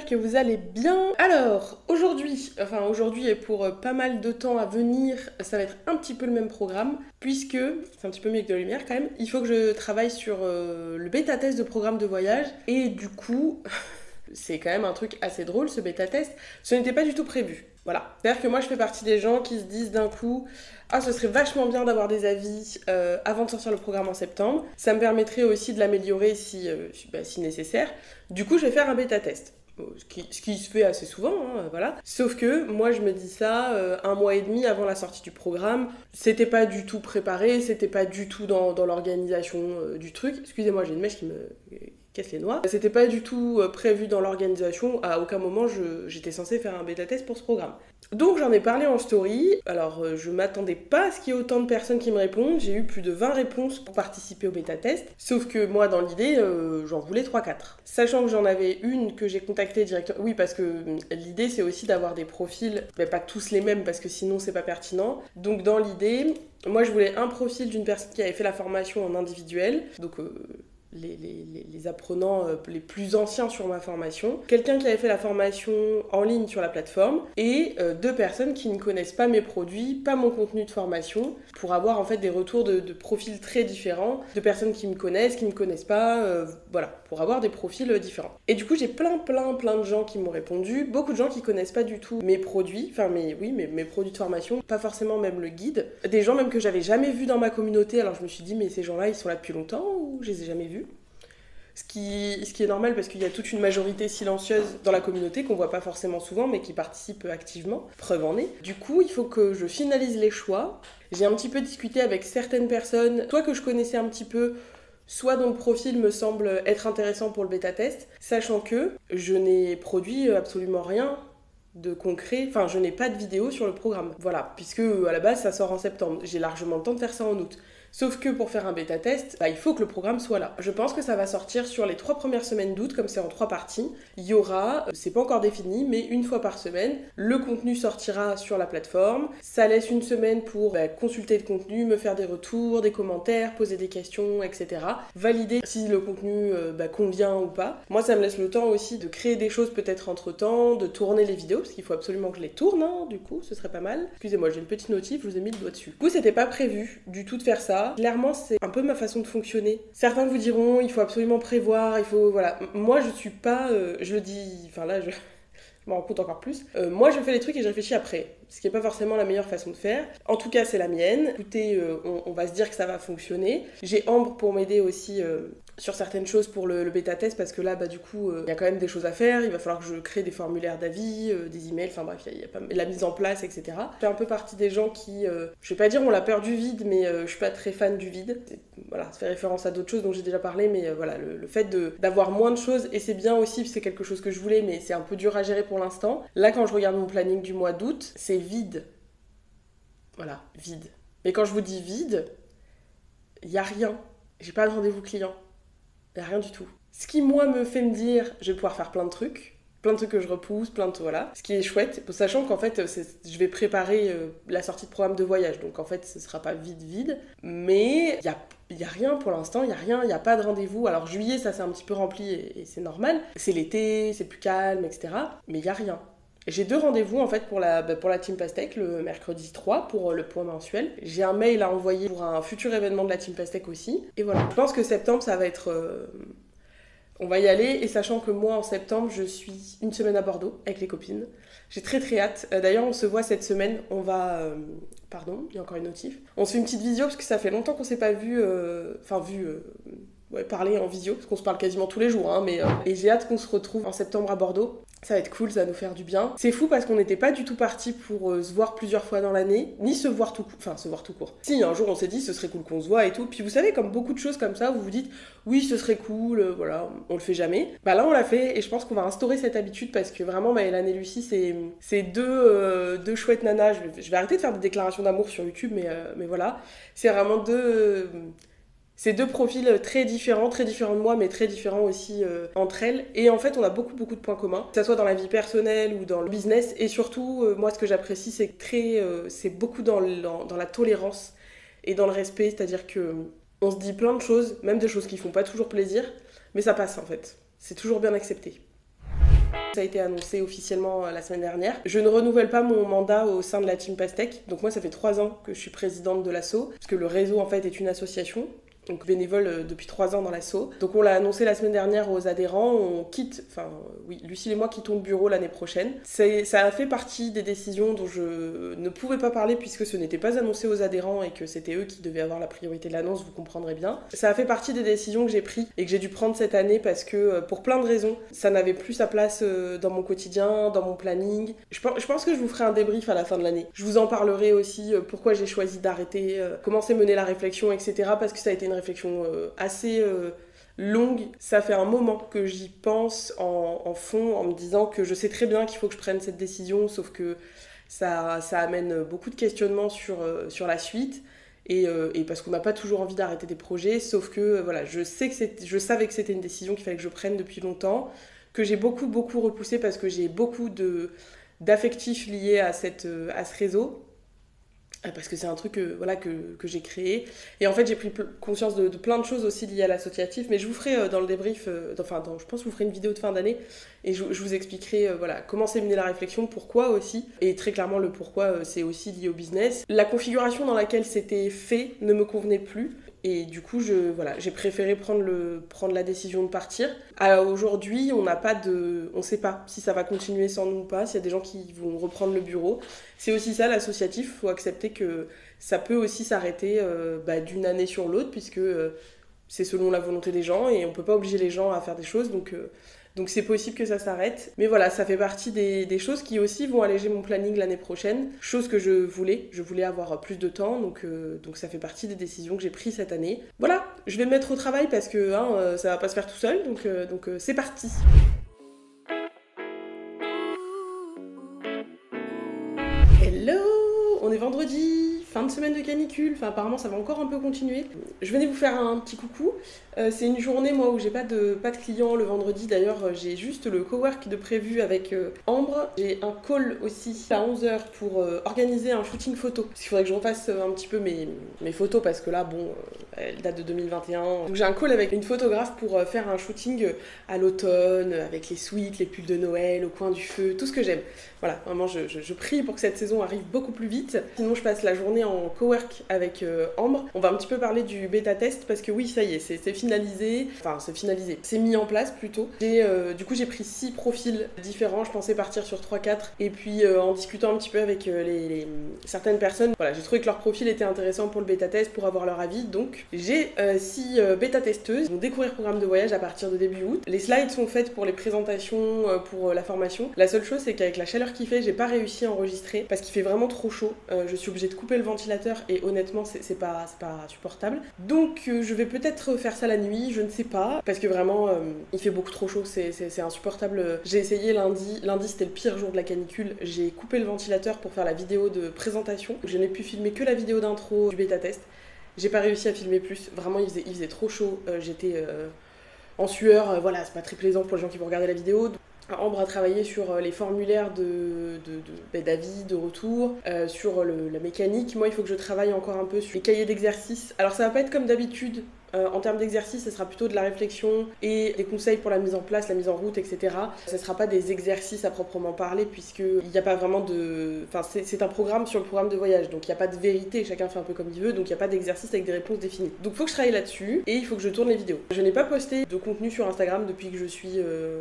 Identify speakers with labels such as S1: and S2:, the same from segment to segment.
S1: que vous allez bien. Alors, aujourd'hui et pour pas mal de temps à venir, ça va être un petit peu le même programme, puisque, c'est un petit peu mieux que de la lumière quand même, il faut que je travaille sur le bêta-test de programme de voyage, et du coup, c'est quand même un truc assez drôle ce bêta-test, ce n'était pas du tout prévu. Voilà. C'est-à-dire que moi je fais partie des gens qui se disent d'un coup ah ce serait vachement bien d'avoir des avis avant de sortir le programme en septembre. Ça me permettrait aussi de l'améliorer si nécessaire. Du coup je vais faire un bêta-test. Ce qui se fait assez souvent, hein, voilà. Sauf que moi je me dis ça un mois et demi avant la sortie du programme. C'était pas du tout préparé, c'était pas du tout dans l'organisation du truc. Excusez-moi, j'ai une mèche qui me casse les noix. C'était pas du tout prévu dans l'organisation, à aucun moment j'étais censée faire un bêta-test pour ce programme. Donc j'en ai parlé en story, alors je m'attendais pas à ce qu'il y ait autant de personnes qui me répondent, j'ai eu plus de 20 réponses pour participer au bêta-test, sauf que moi dans l'idée j'en voulais 3-4. Sachant que j'en avais une que j'ai contactée directement, oui parce que l'idée c'est aussi d'avoir des profils, mais pas tous les mêmes parce que sinon c'est pas pertinent, donc dans l'idée, moi je voulais un profil d'une personne qui avait fait la formation en individuel, donc les apprenants les plus anciens sur ma formation, quelqu'un qui avait fait la formation en ligne sur la plateforme et 2 personnes qui ne connaissent pas mes produits, pas mon contenu de formation, pour avoir en fait des retours de profils très différents, de personnes qui me connaissent pas, voilà, pour avoir des profils différents. Et du coup j'ai plein de gens qui m'ont répondu, beaucoup de gens qui connaissent pas du tout mes produits, enfin mes produits de formation, pas forcément même le guide, des gens même que j'avais jamais vus dans ma communauté, alors je me suis dit mais ces gens-là ils sont là depuis longtemps ou je les ai jamais vus? Ce qui est normal parce qu'il y a toute une majorité silencieuse dans la communauté qu'on voit pas forcément souvent mais qui participe activement, preuve en est. Du coup, il faut que je finalise les choix. J'ai un petit peu discuté avec certaines personnes, soit que je connaissais un petit peu, soit dont le profil me semble être intéressant pour le bêta-test, sachant que je n'ai produit absolument rien de concret, enfin je n'ai pas de vidéo sur le programme. Voilà, puisque à la base ça sort en septembre, j'ai largement le temps de faire ça en août. Sauf que pour faire un bêta-test, il faut que le programme soit là. Je pense que ça va sortir sur les 3 premières semaines d'août, comme c'est en 3 parties. Il y aura, c'est pas encore défini, mais une fois par semaine, le contenu sortira sur la plateforme. Ça laisse une semaine pour consulter le contenu, me faire des retours, des commentaires, poser des questions, etc. Valider si le contenu convient ou pas. Moi, ça me laisse le temps aussi de créer des choses peut-être entre-temps, de tourner les vidéos, parce qu'il faut absolument que je les tourne, hein, du coup, ce serait pas mal. Excusez-moi, j'ai une petite notif, je vous ai mis le doigt dessus. Du coup, c'était pas prévu du tout de faire ça. Clairement, c'est un peu ma façon de fonctionner. Certains vous diront, il faut absolument prévoir, il faut... Voilà. Moi, je suis pas... je le dis... Enfin là, je m'en rends compte encore plus. Moi, je fais les trucs et je réfléchis après. Ce qui n'est pas forcément la meilleure façon de faire. En tout cas, c'est la mienne. Écoutez, on va se dire que ça va fonctionner. J'ai Ambre pour m'aider aussi sur certaines choses pour le bêta-test, parce que là, du coup, il y a quand même des choses à faire. Il va falloir que je crée des formulaires d'avis, des emails, enfin bref, il y a pas la mise en place, etc. Je fais un peu partie des gens qui, je vais pas dire ont la peur du vide, mais je suis pas très fan du vide. Voilà, ça fait référence à d'autres choses dont j'ai déjà parlé, mais voilà, le fait d'avoir moins de choses, et c'est bien aussi, c'est quelque chose que je voulais, mais c'est un peu dur à gérer pour l'instant. Là, quand je regarde mon planning du mois d'août, c'est vide. Voilà, vide. Mais quand je vous dis vide, il y a rien. J'ai pas de rendez-vous client. Il y a rien du tout. Ce qui, moi, me fait me dire, je vais pouvoir faire plein de trucs que je repousse, voilà. Ce qui est chouette, sachant qu'en fait, je vais préparer la sortie de programme de voyage, donc en fait, ce sera pas vide, mais il y a rien pour l'instant, il y a rien, il y a pas de rendez-vous. Alors juillet, ça s'est un petit peu rempli et c'est normal. C'est l'été, c'est plus calme, etc. Mais il y a rien. J'ai 2 rendez-vous en fait pour la Team Pastèque le mercredi 3 pour le point mensuel. J'ai un mail à envoyer pour un futur événement de la Team Pastèque aussi. Et voilà. Je pense que septembre, ça va être... On va y aller, et sachant que moi en septembre je suis une semaine à Bordeaux avec les copines. J'ai très hâte. D'ailleurs on se voit cette semaine, on va... Pardon, il y a encore une notif. On se fait une petite visio parce que ça fait longtemps qu'on s'est pas vu... parler en visio, parce qu'on se parle quasiment tous les jours, hein, mais... Et j'ai hâte qu'on se retrouve en septembre à Bordeaux. Ça va être cool, ça va nous faire du bien. C'est fou parce qu'on n'était pas du tout partis pour se voir plusieurs fois dans l'année, ni se voir tout court. Enfin, se voir tout court. Si, un jour on s'est dit ce serait cool qu'on se voit et tout. Puis vous savez, comme beaucoup de choses comme ça, vous vous dites oui, ce serait cool, voilà, on le fait jamais. Là on l'a fait et je pense qu'on va instaurer cette habitude parce que vraiment, Maëlan et Lucie, c'est deux chouettes nanas. Je vais arrêter de faire des déclarations d'amour sur YouTube, mais voilà. C'est vraiment ces 2 profils très différents de moi, mais très différents aussi entre elles. Et en fait, on a beaucoup de points communs, que ce soit dans la vie personnelle ou dans le business. Et surtout, moi, ce que j'apprécie, c'est beaucoup dans la tolérance et dans le respect. C'est-à-dire que on se dit plein de choses, même des choses qui font pas toujours plaisir, mais ça passe en fait. C'est toujours bien accepté. Ça a été annoncé officiellement la semaine dernière. Je ne renouvelle pas mon mandat au sein de la Team Pastèque. Donc moi, ça fait 3 ans que je suis présidente de l'asso, parce que le réseau, en fait, est une association. Donc bénévole depuis 3 ans dans l'asso. Donc on l'a annoncé la semaine dernière aux adhérents, on quitte, Lucille et moi quittons le bureau l'année prochaine. Ça a fait partie des décisions dont je ne pouvais pas parler puisque ce n'était pas annoncé aux adhérents et que c'était eux qui devaient avoir la priorité de l'annonce, vous comprendrez bien. Ça a fait partie des décisions que j'ai prises et que j'ai dû prendre cette année parce que pour plein de raisons, ça n'avait plus sa place dans mon quotidien, dans mon planning. Je pense que je vous ferai un débrief à la fin de l'année. Je vous en parlerai aussi pourquoi j'ai choisi d'arrêter, comment s'est menée la réflexion, etc. parce que ça a été une réflexion assez longue. Ça fait un moment que j'y pense en fond, en me disant que je sais très bien qu'il faut que je prenne cette décision, sauf que ça amène beaucoup de questionnements sur la suite. Et parce qu'on n'a pas toujours envie d'arrêter des projets, sauf que voilà, je savais que c'était une décision qu'il fallait que je prenne depuis longtemps, que j'ai beaucoup repoussé parce que j'ai beaucoup d'affectifs liés à ce réseau. Parce que c'est un truc que j'ai créé. Et en fait, j'ai pris conscience de plein de choses aussi liées à l'associatif. Mais je vous ferai dans le débrief, je pense que je vous ferai une vidéo de fin d'année. Et je vous expliquerai comment s'est menée la réflexion, pourquoi aussi. Et très clairement, le pourquoi, c'est aussi lié au business. La configuration dans laquelle c'était fait ne me convenait plus. Et du coup, j'ai préféré prendre la décision de partir. Aujourd'hui, on ne sait pas si ça va continuer sans nous ou pas, s'il y a des gens qui vont reprendre le bureau. C'est aussi ça, l'associatif. Il faut accepter que ça peut aussi s'arrêter d'une année sur l'autre, puisque c'est selon la volonté des gens et on ne peut pas obliger les gens à faire des choses. Donc c'est possible que ça s'arrête. Mais voilà, ça fait partie des choses qui aussi vont alléger mon planning l'année prochaine. Chose que je voulais. Je voulais avoir plus de temps. Donc ça fait partie des décisions que j'ai prises cette année. Voilà, je vais me mettre au travail parce que ça va pas se faire tout seul. Donc c'est parti. Hello, on est vendredi, fin de semaine de canicule, apparemment ça va encore un peu continuer. Je venais vous faire un petit coucou. C'est une journée moi où j'ai pas de clients le vendredi, d'ailleurs j'ai juste le cowork de prévu avec Ambre. J'ai un call aussi à 11h pour organiser un shooting photo. Parce qu'il faudrait que je refasse un petit peu mes photos parce que là elles datent de 2021. Donc j'ai un call avec une photographe pour faire un shooting à l'automne, avec les suites, les pulls de Noël, au coin du feu, tout ce que j'aime. Voilà, vraiment je prie pour que cette saison arrive beaucoup plus vite. Sinon je passe la journée en cowork avec Ambre. On va un petit peu parler du bêta test parce que oui, ça y est, c'est finalisé. Enfin, c'est finalisé. C'est mis en place plutôt. Du coup, j'ai pris 6 profils différents. Je pensais partir sur 3-4. Et puis, en discutant un petit peu avec certaines personnes, voilà, j'ai trouvé que leur profil était intéressant pour le bêta test, pour avoir leur avis. Donc, j'ai 6 bêta testeuses. Ils vont découvrir le programme de voyage à partir de début août. Les slides sont faites pour les présentations, pour la formation. La seule chose, c'est qu'avec la chaleur qu'il fait, j'ai pas réussi à enregistrer parce qu'il fait vraiment trop chaud. Je suis obligée de couper le ventilateur et honnêtement, c'est pas supportable. Donc, je vais peut-être faire ça la nuit, je ne sais pas, parce que vraiment, il fait beaucoup trop chaud, c'est insupportable. J'ai essayé lundi c'était le pire jour de la canicule. J'ai coupé le ventilateur pour faire la vidéo de présentation. Je n'ai pu filmer que la vidéo d'intro du bêta test. J'ai pas réussi à filmer plus. Vraiment, il faisait trop chaud. J'étais en sueur. Voilà, c'est pas très plaisant pour les gens qui vont regarder la vidéo. Ambre a travaillé sur les formulaires d'avis, de retour, sur la mécanique. Moi, il faut que je travaille encore un peu sur les cahiers d'exercice. Alors, ça va pas être comme d'habitude. En termes d'exercice, ce sera plutôt de la réflexion et des conseils pour la mise en place, la mise en route, etc. Ce ne sera pas des exercices à proprement parler puisqu'il n'y a pas vraiment de... Enfin, c'est un programme sur le programme de voyage, donc il n'y a pas de vérité, chacun fait un peu comme il veut, donc il n'y a pas d'exercice avec des réponses définies. Donc il faut que je travaille là-dessus et il faut que je tourne les vidéos. Je n'ai pas posté de contenu sur Instagram depuis que je suis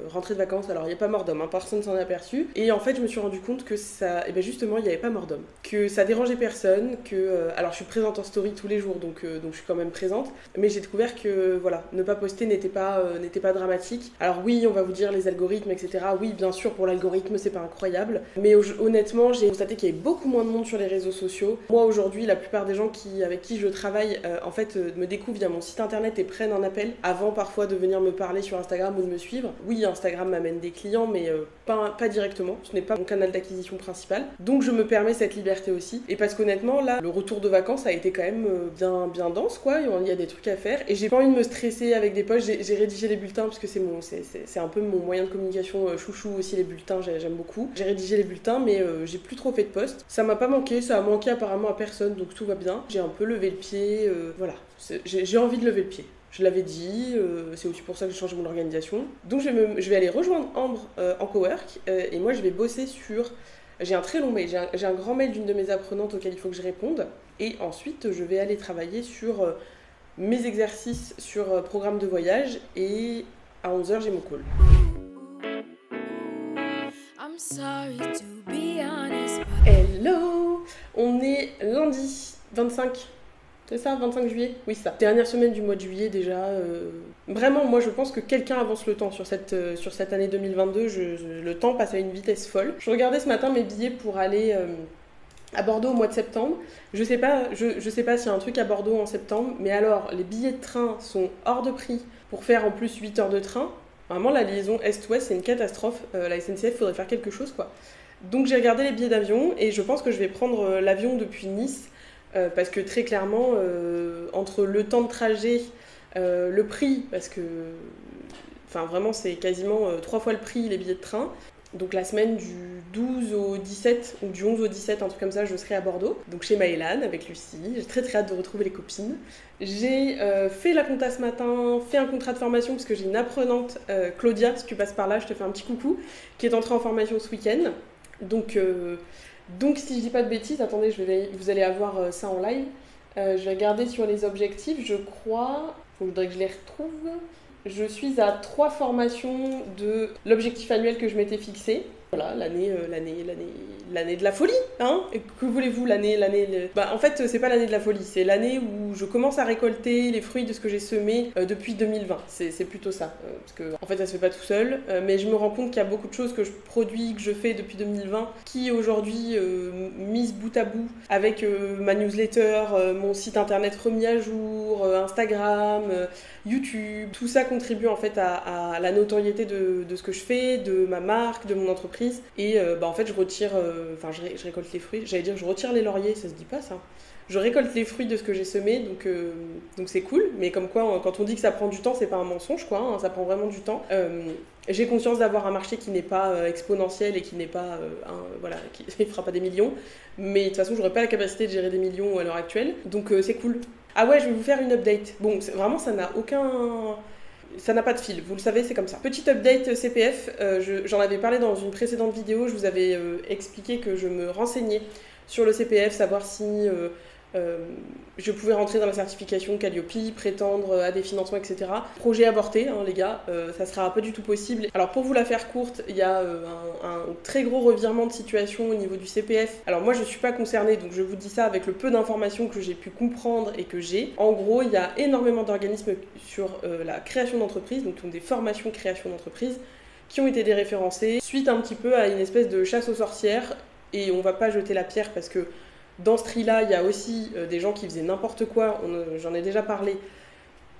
S1: rentrée de vacances, alors il n'y a pas mort d'homme, personne ne s'en est aperçu. Et en fait, je me suis rendu compte que ça... Et bien justement, il n'y avait pas mort d'homme. Que ça dérangeait personne, que... alors je suis présente en story tous les jours, donc je suis quand même présente, mais j'ai découvert que voilà, ne pas poster n'était pas dramatique. Alors oui, on va vous dire les algorithmes, etc. Oui, bien sûr, pour l'algorithme, c'est pas incroyable. Mais honnêtement, j'ai constaté qu'il y avait beaucoup moins de monde sur les réseaux sociaux. Moi, aujourd'hui, la plupart des gens avec qui je travaille, en fait, me découvrent via mon site internet et prennent un appel avant parfois de venir me parler sur Instagram ou de me suivre. Oui, Instagram m'amène des clients, mais pas directement. Ce n'est pas mon canal d'acquisition principal. Donc, je me permets cette liberté aussi. Et parce qu'honnêtement, là, le retour de vacances a été quand même bien dense, quoi. Il y a des trucs à faire. Et j'ai pas envie de me stresser avec des posts. J'ai rédigé les bulletins parce que c'est un peu mon moyen de communication chouchou aussi, les bulletins, j'aime beaucoup. J'ai rédigé les bulletins, mais j'ai plus trop fait de posts. Ça m'a pas manqué, ça a manqué apparemment à personne, donc tout va bien. J'ai un peu levé le pied, voilà. J'ai envie de lever le pied. Je l'avais dit, c'est aussi pour ça que j'ai changé mon organisation. Donc je vais aller rejoindre Ambre en cowork et moi je vais bosser sur... J'ai un très long mail, j'ai un grand mail d'une de mes apprenantes auquel il faut que je réponde. Et ensuite je vais aller travailler sur mes exercices sur programme de voyage et à 11h j'ai mon call. I'm sorry to be honest, but... Hello! On est lundi 25. C'est ça, 25 juillet? Oui, ça. Dernière semaine du mois de juillet déjà. Vraiment, moi je pense que quelqu'un avance le temps sur cette année 2022. Le temps passe à une vitesse folle. Je regardais ce matin mes billets pour aller à Bordeaux au mois de septembre. Je sais pas s'il y a un truc à Bordeaux en septembre, mais alors les billets de train sont hors de prix pour faire en plus 8 heures de train. Vraiment, la liaison Est-Ouest, c'est une catastrophe. La SNCF, faudrait faire quelque chose, quoi. Donc j'ai regardé les billets d'avion et je pense que je vais prendre l'avion depuis Nice. Parce que très clairement, entre le temps de trajet, le prix, parce que vraiment c'est quasiment 3 fois le prix les billets de train. Donc la semaine du 12 au 17, ou du 11 au 17, un truc comme ça, je serai à Bordeaux. Donc chez Maëlan, avec Lucie. J'ai très très hâte de retrouver les copines. J'ai fait la compta ce matin, fait un contrat de formation, parce que j'ai une apprenante, Claudia, si tu passes par là, je te fais un petit coucou, qui est entrée en formation ce week-end. Donc si je dis pas de bêtises, attendez, vous allez avoir ça en live. Je vais regarder sur les objectifs, je crois, il faudrait que je les retrouve. Je suis à 3 formations de l'objectif annuel que je m'étais fixé. Voilà, l'année de la folie, hein. Et que voulez-vous, en fait, c'est pas l'année de la folie, c'est l'année où je commence à récolter les fruits de ce que j'ai semé depuis 2020. C'est plutôt ça, parce que en fait, ça se fait pas tout seul, mais je me rends compte qu'il y a beaucoup de choses que je produis, que je fais depuis 2020, qui aujourd'hui, mises bout à bout, avec ma newsletter, mon site internet remis à jour, Instagram, YouTube, tout ça contribue en fait à la notoriété de ce que je fais, de ma marque, de mon entreprise. Et en fait je retire, je récolte les fruits, j'allais dire je retire les lauriers, ça se dit pas ça. Je récolte les fruits de ce que j'ai semé, donc c'est cool, mais comme quoi quand on dit que ça prend du temps, c'est pas un mensonge quoi, hein, ça prend vraiment du temps. J'ai conscience d'avoir un marché qui n'est pas exponentiel et qui n'est pas, qui ne fera pas des millions, mais de toute façon j'aurais pas la capacité de gérer des millions à l'heure actuelle, donc c'est cool. Ah ouais, je vais vous faire une update. Bon, vraiment ça n'a pas de fil, vous le savez, c'est comme ça. Petite update CPF, j'en avais parlé dans une précédente vidéo, je vous avais expliqué que je me renseignais sur le CPF, savoir si je pouvais rentrer dans la certification Calliope, prétendre à des financements, etc. Projet avorté, hein, les gars, ça sera pas du tout possible. Alors pour vous la faire courte, il y a un très gros revirement de situation au niveau du CPF. Alors moi je suis pas concernée, donc je vous dis ça avec le peu d'informations que j'ai pu comprendre et que j'ai. En gros, il y a énormément d'organismes sur la création d'entreprise, donc qui ont des formations création d'entreprise, qui ont été déréférencés suite un petit peu à une espèce de chasse aux sorcières. Et on va pas jeter la pierre parce que dans ce tri-là, il y a aussi des gens qui faisaient n'importe quoi, j'en ai déjà parlé,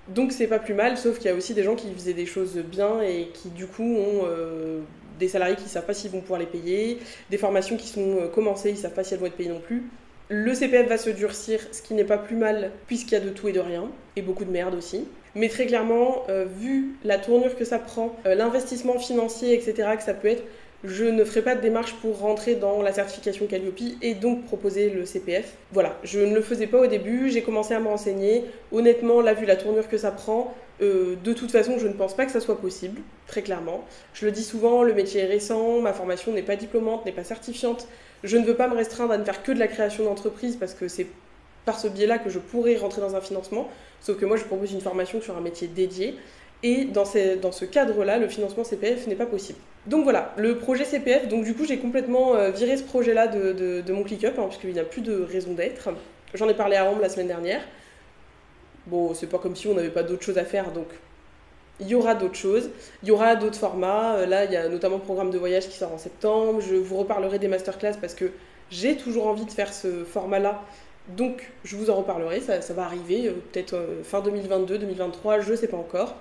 S1: donc c'est pas plus mal, sauf qu'il y a aussi des gens qui faisaient des choses bien et qui du coup ont des salariés qui savent pas s'ils vont pouvoir les payer, des formations qui sont commencées, ils savent pas si elles vont être payées non plus. Le CPF va se durcir, ce qui n'est pas plus mal puisqu'il y a de tout et de rien, et beaucoup de merde aussi. Mais très clairement, vu la tournure que ça prend, l'investissement financier, etc., que ça peut être, je ne ferai pas de démarche pour rentrer dans la certification Calliope et donc proposer le CPF. Voilà, je ne le faisais pas au début, j'ai commencé à me renseigner. Honnêtement, là, vu la tournure que ça prend, de toute façon, je ne pense pas que ça soit possible, très clairement. Je le dis souvent, le métier est récent, ma formation n'est pas diplômante, n'est pas certifiante. Je ne veux pas me restreindre à ne faire que de la création d'entreprise parce que c'est par ce biais-là que je pourrais rentrer dans un financement. Sauf que moi, je propose une formation sur un métier dédié. Et dans ce cadre-là, le financement CPF n'est pas possible. Donc voilà, le projet CPF, donc du coup j'ai complètement viré ce projet-là de mon ClickUp, hein, puisqu'il n'y a plus de raison d'être. J'en ai parlé à Ambre la semaine dernière. Bon, c'est pas comme si on n'avait pas d'autres choses à faire, donc il y aura d'autres choses, il y aura d'autres formats. Là, il y a notamment le programme de voyage qui sort en septembre. Je vous reparlerai des masterclass parce que j'ai toujours envie de faire ce format-là. Donc je vous en reparlerai, ça va arriver, peut-être fin 2022, 2023, je sais pas encore.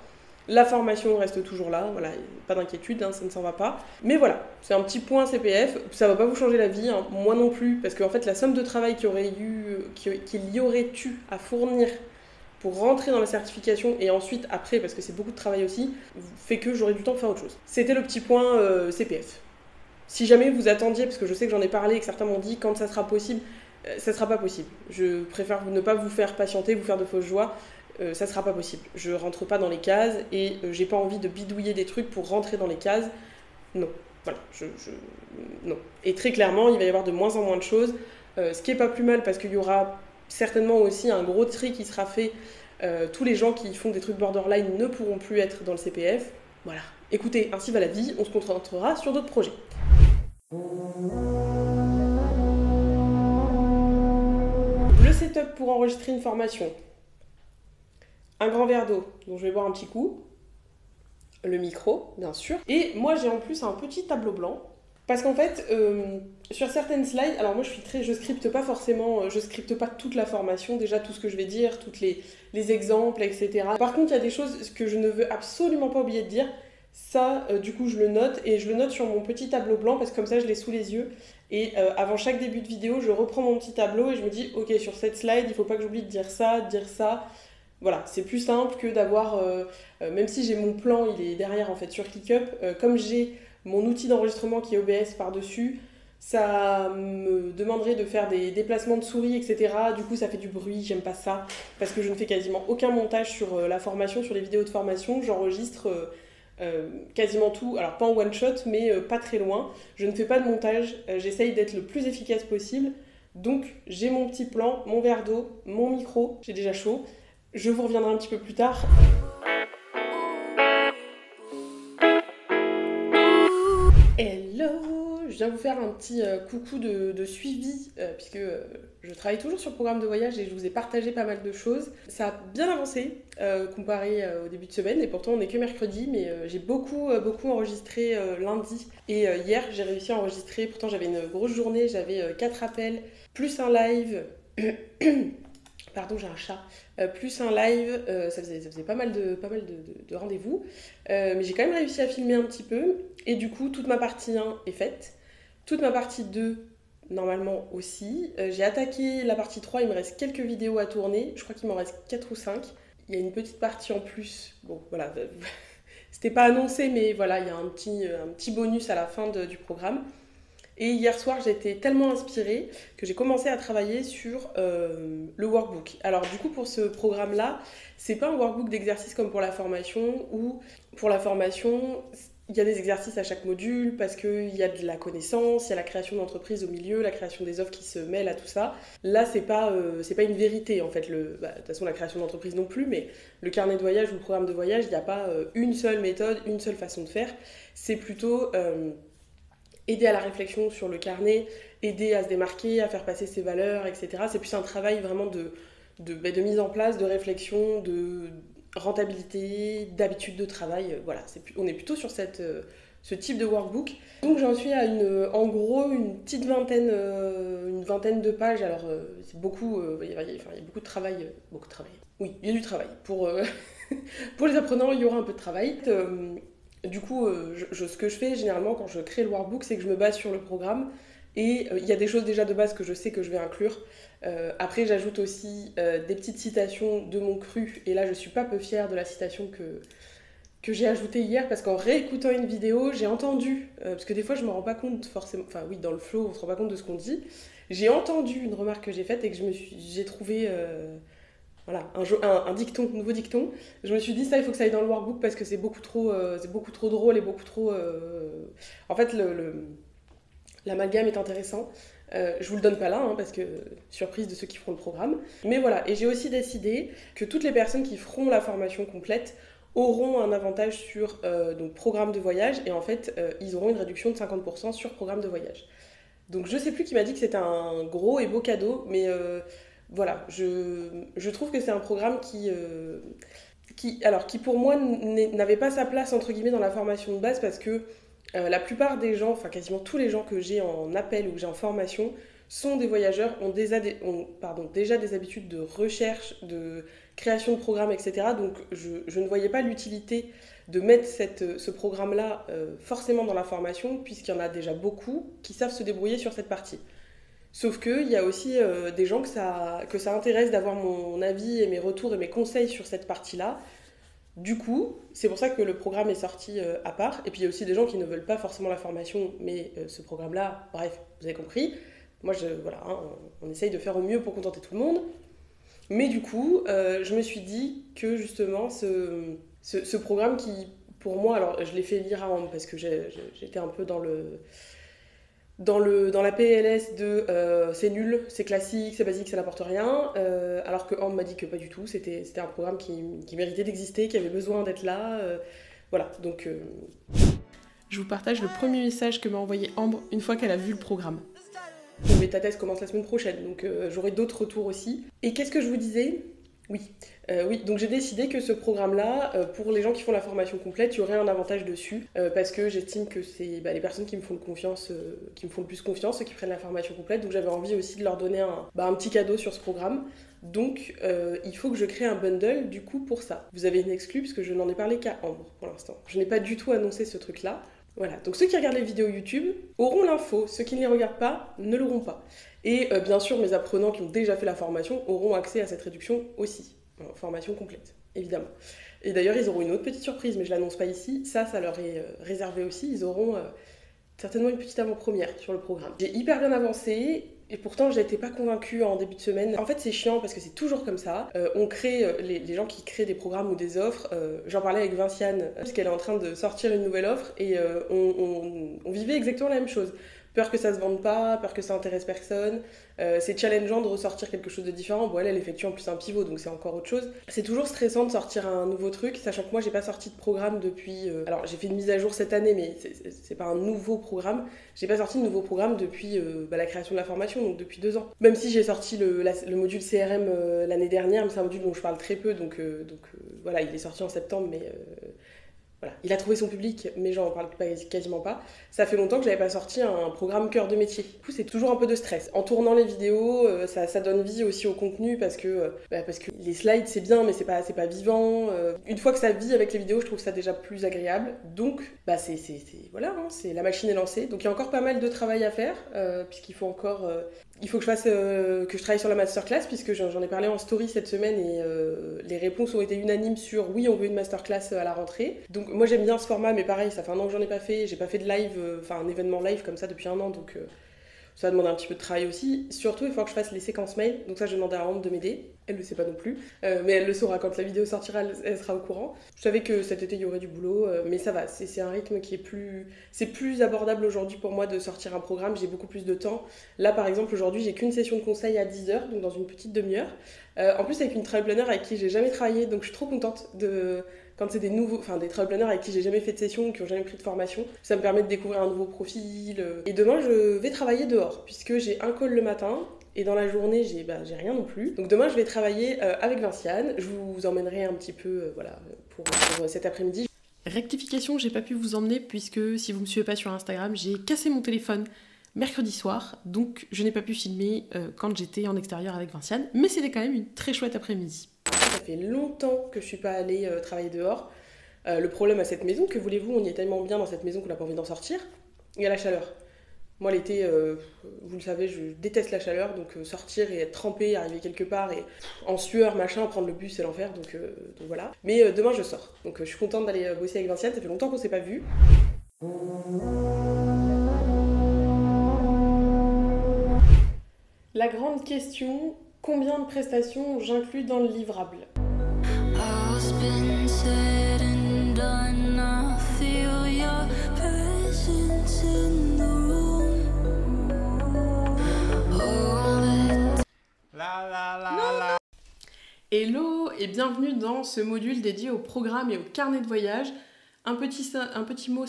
S1: La formation reste toujours là, voilà, pas d'inquiétude, hein, ça ne s'en va pas. Mais voilà, c'est un petit point CPF, ça va pas vous changer la vie, hein, moi non plus, parce qu'en fait la somme de travail qu'il y aurait eu à fournir pour rentrer dans la certification et ensuite après, parce que c'est beaucoup de travail aussi, fait que j'aurai du temps pour faire autre chose. C'était le petit point CPF. Si jamais vous attendiez, parce que je sais que j'en ai parlé et que certains m'ont dit quand ça sera possible, ça sera pas possible. Je préfère ne pas vous faire patienter, vous faire de fausses joies. ça sera pas possible. Je rentre pas dans les cases et j'ai pas envie de bidouiller des trucs pour rentrer dans les cases. Non, voilà, non. Et très clairement, il va y avoir de moins en moins de choses, ce qui est pas plus mal parce qu'il y aura certainement aussi un gros tri qui sera fait. Tous les gens qui font des trucs borderline ne pourront plus être dans le CPF. Voilà. Écoutez, ainsi va la vie, on se concentrera sur d'autres projets. Le setup pour enregistrer une formation. Un grand verre d'eau, dont je vais boire un petit coup. Le micro, bien sûr. Et moi, j'ai en plus un petit tableau blanc. Parce qu'en fait, sur certaines slides, alors moi je scripte pas forcément, je scripte pas toute la formation, déjà tout ce que je vais dire, tous les exemples, etc. Par contre, il y a des choses que je ne veux absolument pas oublier de dire. Ça, du coup, je le note et je le note sur mon petit tableau blanc parce que comme ça, je l'ai sous les yeux. Et avant chaque début de vidéo, je reprends mon petit tableau et je me dis, ok, sur cette slide, il faut pas que j'oublie de dire ça, dire ça. Voilà, c'est plus simple que d'avoir, même si j'ai mon plan, il est derrière en fait sur ClickUp, comme j'ai mon outil d'enregistrement qui est OBS par-dessus, ça me demanderait de faire des déplacements de souris, etc. Du coup, ça fait du bruit, j'aime pas ça, parce que je ne fais quasiment aucun montage sur la formation, sur les vidéos de formation, j'enregistre quasiment tout, alors pas en one shot, mais pas très loin. Je ne fais pas de montage, j'essaye d'être le plus efficace possible. Donc, j'ai mon petit plan, mon verre d'eau, mon micro, j'ai déjà chaud. Je vous reviendrai un petit peu plus tard. Hello! Je viens vous faire un petit coucou de suivi, puisque je travaille toujours sur le programme de voyage et je vous ai partagé pas mal de choses. Ça a bien avancé comparé au début de semaine, et pourtant on n'est que mercredi, mais j'ai beaucoup enregistré lundi. Et hier, j'ai réussi à enregistrer, pourtant j'avais une grosse journée, j'avais 4 appels, plus un live. Pardon, j'ai un chat. Plus un live, ça faisait pas mal de rendez-vous. Mais j'ai quand même réussi à filmer un petit peu. Et du coup, toute ma partie 1 est faite. Toute ma partie 2, normalement aussi. J'ai attaqué la partie 3, il me reste quelques vidéos à tourner. Je crois qu'il m'en reste 4 ou 5. Il y a une petite partie en plus. Bon, voilà. C'était pas annoncé, mais voilà, il y a un petit bonus à la fin du programme. Et hier soir, j'étais tellement inspirée que j'ai commencé à travailler sur le workbook. Alors du coup, pour ce programme-là, c'est pas un workbook d'exercices comme pour la formation, où pour la formation, il y a des exercices à chaque module parce qu'il y a de la connaissance, il y a la création d'entreprise au milieu, la création des offres qui se mêlent à tout ça. Là, c'est pas une vérité en fait. De toute façon, la création d'entreprise non plus, mais le carnet de voyage ou le programme de voyage, il n'y a pas une seule méthode, une seule façon de faire. C'est plutôt aider à la réflexion sur le carnet, aider à se démarquer, à faire passer ses valeurs, etc. C'est plus un travail vraiment de mise en place, de réflexion, de rentabilité, d'habitude de travail. Voilà, on est plutôt sur ce type de workbook. Donc j'en suis à en gros une petite vingtaine de pages. Alors c'est beaucoup, il y a beaucoup de travail. Beaucoup de travail. Oui, il y a du travail. Pour les apprenants, il y aura un peu de travail. Du coup, ce que je fais généralement quand je crée le workbook, c'est que je me base sur le programme et il y a des choses déjà de base que je sais que je vais inclure. Après, j'ajoute aussi des petites citations de mon cru et là, je suis pas peu fière de la citation que j'ai ajoutée hier parce qu'en réécoutant une vidéo, j'ai entendu, parce que des fois, je me rends pas compte forcément, enfin oui, dans le flow, on se rend pas compte de ce qu'on dit. J'ai entendu une remarque que j'ai faite et que j'ai trouvé voilà, un dicton, nouveau dicton. Je me suis dit, ça, il faut que ça aille dans le workbook parce que c'est beaucoup trop drôle et beaucoup trop... En fait, l'amalgame est intéressant. Je vous le donne pas là, hein, parce que surprise de ceux qui feront le programme. Mais voilà, et j'ai aussi décidé que toutes les personnes qui feront la formation complète auront un avantage sur donc programme de voyage et en fait, ils auront une réduction de 50% sur programme de voyage. Donc je sais plus qui m'a dit que c'était un gros et beau cadeau, mais voilà, je trouve que c'est un programme qui pour moi n'avait pas sa place entre guillemets dans la formation de base parce que la plupart des gens, enfin quasiment tous les gens que j'ai en appel ou que j'ai en formation sont des voyageurs, ont déjà des habitudes de recherche, de création de programmes, etc. Donc je ne voyais pas l'utilité de mettre ce programme-là forcément dans la formation puisqu'il y en a déjà beaucoup qui savent se débrouiller sur cette partie. Sauf qu'il y a aussi des gens que ça intéresse d'avoir mon avis et mes retours et mes conseils sur cette partie-là. Du coup, c'est pour ça que le programme est sorti à part. Et puis il y a aussi des gens qui ne veulent pas forcément la formation, mais ce programme-là, bref, vous avez compris. Moi, voilà, hein, on essaye de faire au mieux pour contenter tout le monde. Mais du coup, je me suis dit que justement, ce programme qui, pour moi, alors je l'ai fait lire à Ambre parce que j'étais un peu dans la PLS de c'est nul, c'est classique, c'est basique, ça n'apporte rien, alors que Ambre m'a dit que pas du tout, c'était un programme qui méritait d'exister, qui avait besoin d'être là. Voilà, donc je vous partage le premier message que m'a envoyé Ambre une fois qu'elle a vu le programme. Mais ta thèse commence la semaine prochaine, donc j'aurai d'autres retours aussi. Et qu'est-ce que je vous disais? Oui. Oui, donc j'ai décidé que ce programme-là, pour les gens qui font la formation complète, il y aurait un avantage dessus, parce que j'estime que c'est les personnes qui me font confiance, qui me font le plus confiance, ceux qui prennent la formation complète, donc j'avais envie aussi de leur donner un petit cadeau sur ce programme. Donc il faut que je crée un bundle du coup pour ça. Vous avez une exclue, puisque je n'en ai parlé qu'à Ambre pour l'instant. Je n'ai pas du tout annoncé ce truc-là. Voilà, donc ceux qui regardent les vidéos YouTube auront l'info, ceux qui ne les regardent pas ne l'auront pas. Et bien sûr, mes apprenants qui ont déjà fait la formation auront accès à cette réduction aussi, formation complète, évidemment. Et d'ailleurs, ils auront une autre petite surprise, mais je ne l'annonce pas ici, ça leur est réservé aussi, ils auront certainement une petite avant-première sur le programme. J'ai hyper bien avancé, et pourtant j'étais pas convaincue en début de semaine. En fait c'est chiant parce que c'est toujours comme ça. On crée, les gens qui créent des programmes ou des offres, j'en parlais avec Vinciane, parce qu'elle est en train de sortir une nouvelle offre, et on vivait exactement la même chose. Peur que ça se vende pas, peur que ça intéresse personne. C'est challengeant de ressortir quelque chose de différent. Bon, elle effectue en plus un pivot, donc c'est encore autre chose. C'est toujours stressant de sortir un nouveau truc, sachant que moi, j'ai pas sorti de programme depuis... alors, j'ai fait une mise à jour cette année, mais c'est pas un nouveau programme. J'ai pas sorti de nouveau programme depuis la création de la formation, donc depuis 2 ans. Même si j'ai sorti le module CRM l'année dernière, mais c'est un module dont je parle très peu, donc voilà, il est sorti en septembre, mais... Voilà. Il a trouvé son public, mais j'en parle quasiment pas. Ça fait longtemps que j'avais pas sorti un programme cœur de métier. Du coup, c'est toujours un peu de stress. En tournant les vidéos, ça donne vie aussi au contenu parce que les slides c'est bien, mais c'est pas vivant. Une fois que ça vit avec les vidéos, je trouve ça déjà plus agréable. Donc, voilà, hein, c'est la machine est lancée. Donc il y a encore pas mal de travail à faire, puisqu'il faut encore il faut que je travaille sur la masterclass, puisque j'en ai parlé en story cette semaine et les réponses ont été unanimes sur oui, on veut une masterclass à la rentrée. Donc moi j'aime bien ce format, mais pareil, ça fait un an que j'en ai pas fait, j'ai pas fait de live, un événement live comme ça depuis un an, donc ça va demander un petit peu de travail aussi. Surtout, il faut que je fasse les séquences mail, donc ça je vais demander à Ambre de m'aider. Elle le sait pas non plus, mais elle le saura quand la vidéo sortira, elle sera au courant. Je savais que cet été il y aurait du boulot, mais ça va, c'est un rythme qui est c'est plus abordable aujourd'hui pour moi de sortir un programme, j'ai beaucoup plus de temps. Là par exemple aujourd'hui j'ai qu'une session de conseil à 10h, donc dans une petite demi-heure. En plus avec une travel planner avec qui j'ai jamais travaillé, donc je suis trop contente quand c'est des travel planners avec qui j'ai jamais fait de session, qui ont jamais pris de formation, ça me permet de découvrir un nouveau profil. Et demain je vais travailler dehors, puisque j'ai un call le matin. Et dans la journée, j'ai rien non plus. Donc demain, je vais travailler avec Vinciane. Je vous emmènerai un petit peu pour cet après-midi. Rectification, j'ai pas pu vous emmener puisque si vous me suivez pas sur Instagram, j'ai cassé mon téléphone mercredi soir. Donc je n'ai pas pu filmer quand j'étais en extérieur avec Vinciane. Mais c'était quand même une très chouette après-midi. Ça fait longtemps que je suis pas allée travailler dehors. Le problème à cette maison, que voulez-vous, on y est tellement bien dans cette maison qu'on n'a pas envie d'en sortir. Il y a la chaleur. Moi l'été, vous le savez, je déteste la chaleur, donc sortir et être trempé, arriver quelque part et en sueur, machin, prendre le bus, c'est l'enfer, donc voilà. Mais demain je sors, donc je suis contente d'aller bosser avec Vinciane, ça fait longtemps qu'on s'est pas vu. La grande question, combien de prestations j'inclus dans le livrable ? Hello et bienvenue dans ce module dédié au programme et au carnet de voyage. Un petit mot